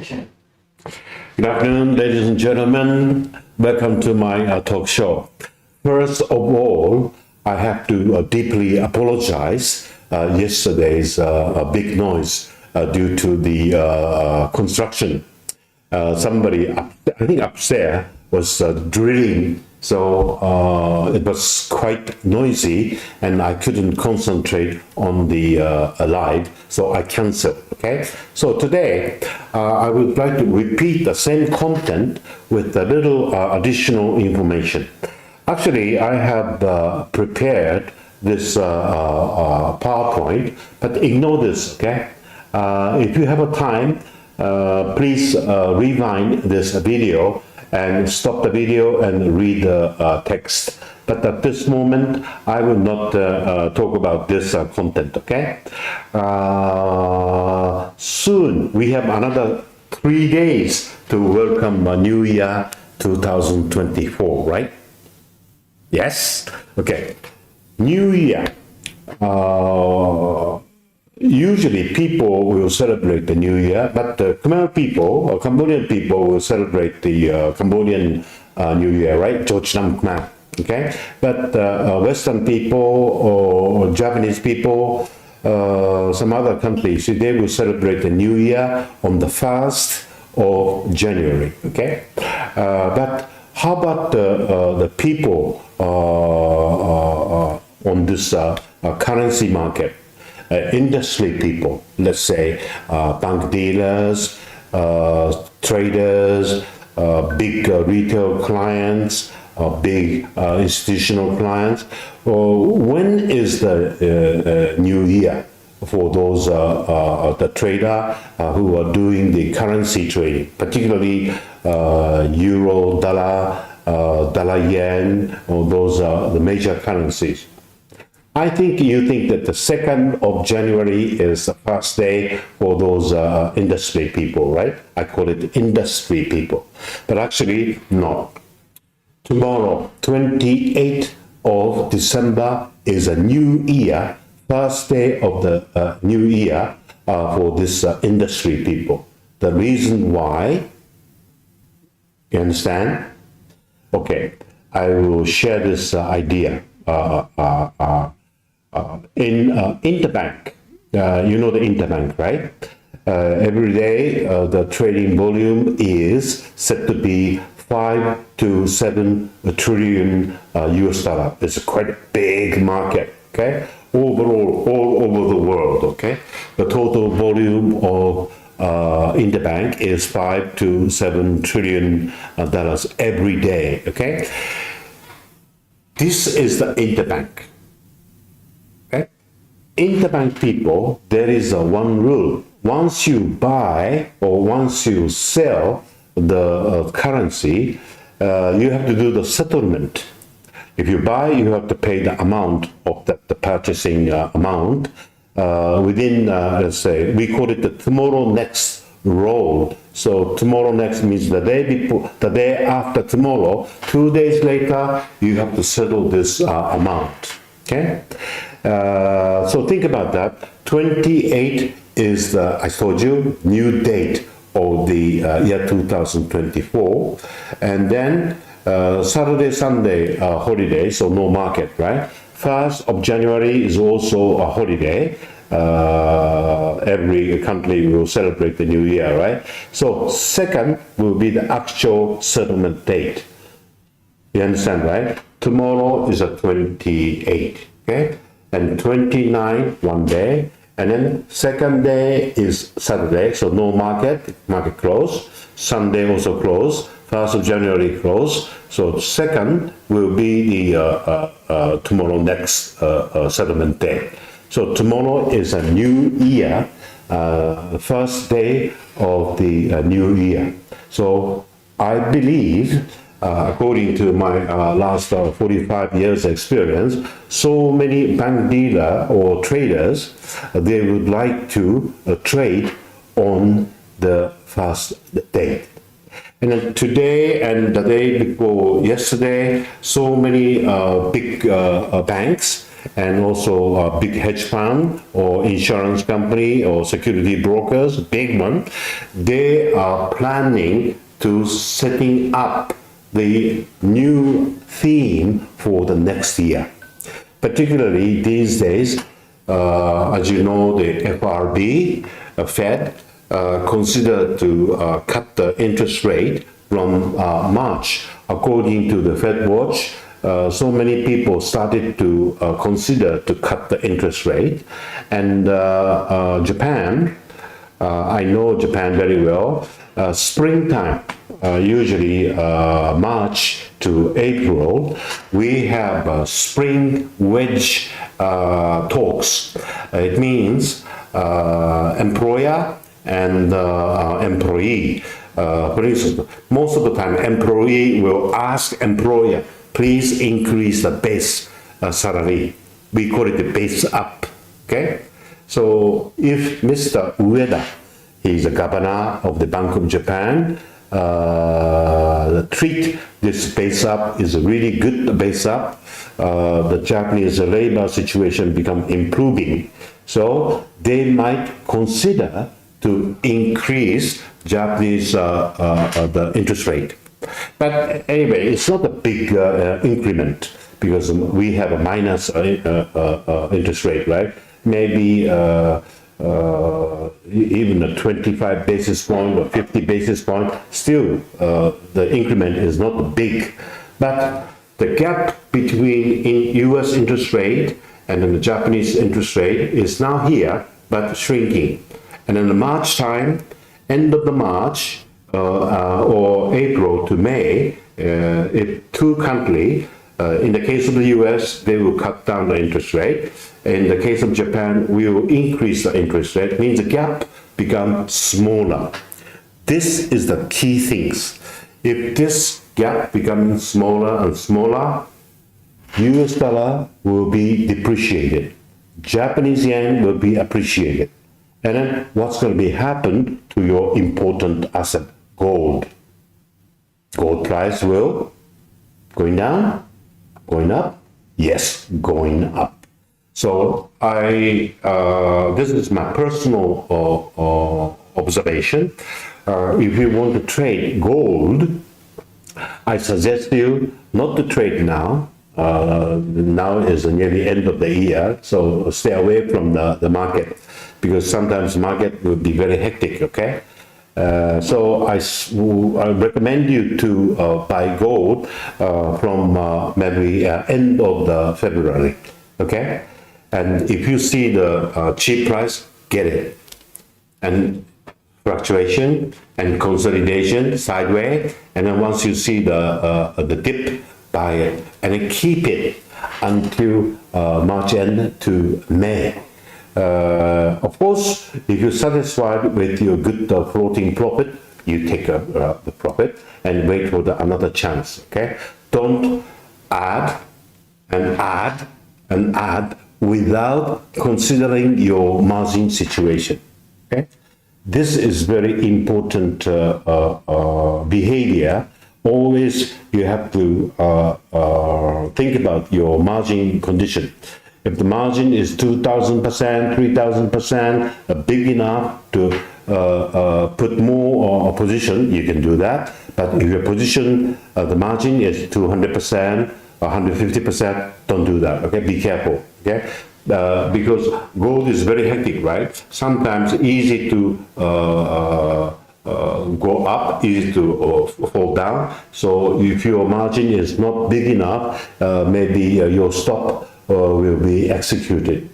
Good afternoon, ladies and gentlemen. Welcome to my talk show. First of all, I have to deeply apologize. Yesterday's big noise due to the construction. Somebody, I think upstairs, was drilling, so it was quite noisy, and I couldn't concentrate on the live, so I canceled. Okay, so today I would like to repeat the same content with a little additional information. Actually, I have prepared this PowerPoint, but ignore this. Okay, if you have a time, please rewind this video and stop the video and read the text. But at this moment, I will not talk about this content, okay? Soon, we have another 3 days to welcome New Year 2024, right? Yes? Okay. New Year. Usually people will celebrate the New Year, but the Khmer people or Cambodian people will celebrate the Cambodian New Year, right? George Nam Khmer, okay? But Western people or Japanese people, some other countries, they will celebrate the New Year on the 1st of January, okay? But how about the people on this currency market? Industry people, let's say bank dealers, traders, big retail clients, big institutional clients. When is the New Year for those the trader who are doing the currency trading, particularly euro, dollar, dollar yen, or those are the major currencies? I think you think that the 2nd of January is the first day for those industry people, right? I call it industry people. But actually, no. Tomorrow, 28th of December, is a new year, first day of the new year for this industry people. The reason why, you understand? Okay, I will share this idea. In Interbank, you know the Interbank, right? Every day the trading volume is said to be 5 to 7 trillion US dollar. It's quite a big market, okay? Overall, all over the world, okay? The total volume of Interbank is 5 to 7 trillion dollars every day, okay? This is the Interbank. Interbank people, there is one rule. Once you buy or once you sell the currency, you have to do the settlement. If you buy, you have to pay the amount of the purchasing amount within, let's say, we call it the tomorrow next roll. So tomorrow next means the day before, the day after tomorrow, 2 days later, you have to settle this amount, okay? So think about that. 28 is the, I told you, new date of the year 2024. And then Saturday, Sunday, holiday, so no market, right? 1st of January is also a holiday. Every country will celebrate the new year, right? So 2nd will be the actual settlement date. You understand, right? Tomorrow is a 28, okay? And 29, one day, and then 2nd day is Saturday, so no market, market closed. Sunday also closed, 1st of January closed. So 2nd will be the tomorrow next settlement day. So tomorrow is a new year, first day of the new year. So I believe, according to my last 45 years experience, so many bank dealer or traders, they would like to trade on the first day. And then today and the day before yesterday, so many big banks, and also a big hedge fund or insurance company or security brokers, big one, they are planning to setting up the new theme for the next year. Particularly these days, as you know, the FRB, Fed, considered to cut the interest rate from March. According to the Fed Watch, so many people started to consider to cut the interest rate. And Japan, I know Japan very well, springtime, usually March to April, we have spring wedge talks. It means employer and employee. For instance, most of the time, employee will ask employer, please increase the base salary. We call it the base up. Okay. So if Mr. Ueda, he's the governor of the Bank of Japan, treat this base up is a really good base up. The Japanese labor situation become improving. So they might consider to increase Japanese the interest rate. But anyway, it's not a big increment because we have a minus interest rate, right? Maybe even a 25 basis point or 50 basis point, still the increment is not big. But the gap between US interest rate and then the Japanese interest rate is now here, but shrinking. And in the March time, end of the March or April to May, if two countries, in the case of the US, they will cut down the interest rate. In the case of Japan, we will increase the interest rate. It means the gap becomes smaller. This is the key things. If this gap becomes smaller and smaller, US dollar will be depreciated. Japanese yen will be appreciated. And then what's going to be happen to your important asset, gold? Gold price will going down, going up? Yes, going up. So this is my personal observation. If you want to trade gold, I suggest you not to trade now. Now is near the end of the year, so stay away from the market, because sometimes the market will be very hectic, okay? So I recommend you to buy gold from maybe end of the February, okay? And if you see the cheap price, get it. And fluctuation and consolidation sideways, and then once you see the dip, buy it, and then keep it until March end to May. Of course, if you're satisfied with your good floating profit, you take the profit and wait for another chance, okay? Don't add and add and add without considering your margin situation, okay? This is very important behavior. Always you have to think about your margin condition. If the margin is 2,000%, 3,000%, big enough to put more position, you can do that. But if your position, the margin is 200%, 150%, don't do that, okay? Be careful, okay? Because gold is very hectic, right? Sometimes easy to go up, easy to fall down. So if your margin is not big enough, maybe your stop will be executed.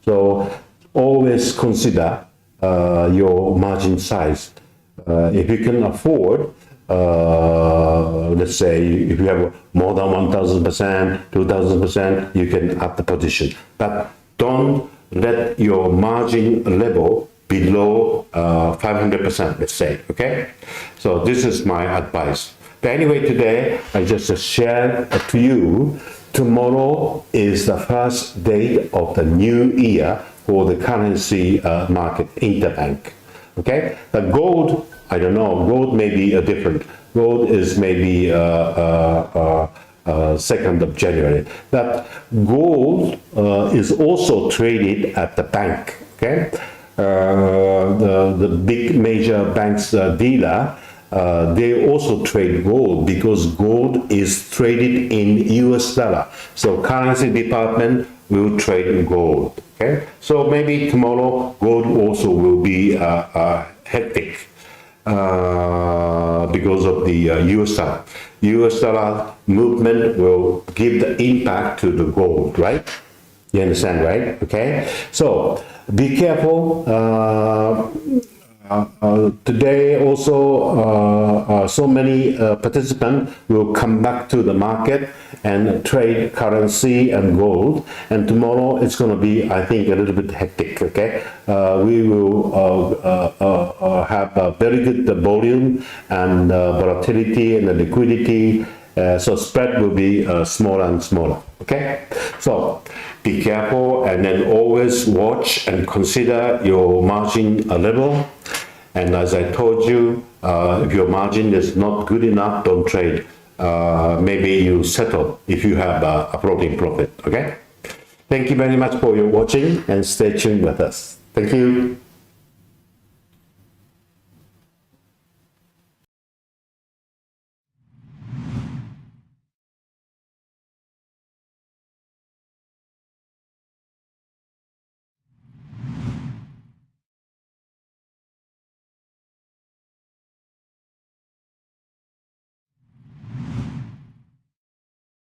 So always consider your margin size. If you can afford, let's say if you have more than 1,000%, 2,000%, you can up the position. But don't let your margin level below 500%, let's say, okay? So this is my advice. But anyway, today I just shared to you, tomorrow is the first day of the new year for the currency market, Interbank, okay? The gold, I don't know, gold may be different. Gold is maybe 2nd of January. That gold is also traded at the bank. Okay, the big major banks dealer. They also trade gold because gold is traded in US dollar. So currency department will trade gold. Okay, so maybe tomorrow gold also will be hectic because of the US dollar. US dollar movement will give the impact to the gold, right? You understand, right? Okay, so be careful. Today also so many participants will come back to the market and trade currency and gold, and tomorrow it's going to be, I think, a little bit hectic. Okay, we will have a very good volume and volatility and the liquidity, so spread will be smaller and smaller. Okay, so be careful and then always watch and consider your margin level. And as I told you, if your margin is not good enough, don't trade. Maybe you settle if you have a floating profit. Okay. Thank you very much for your watching and stay tuned with us. Thank you.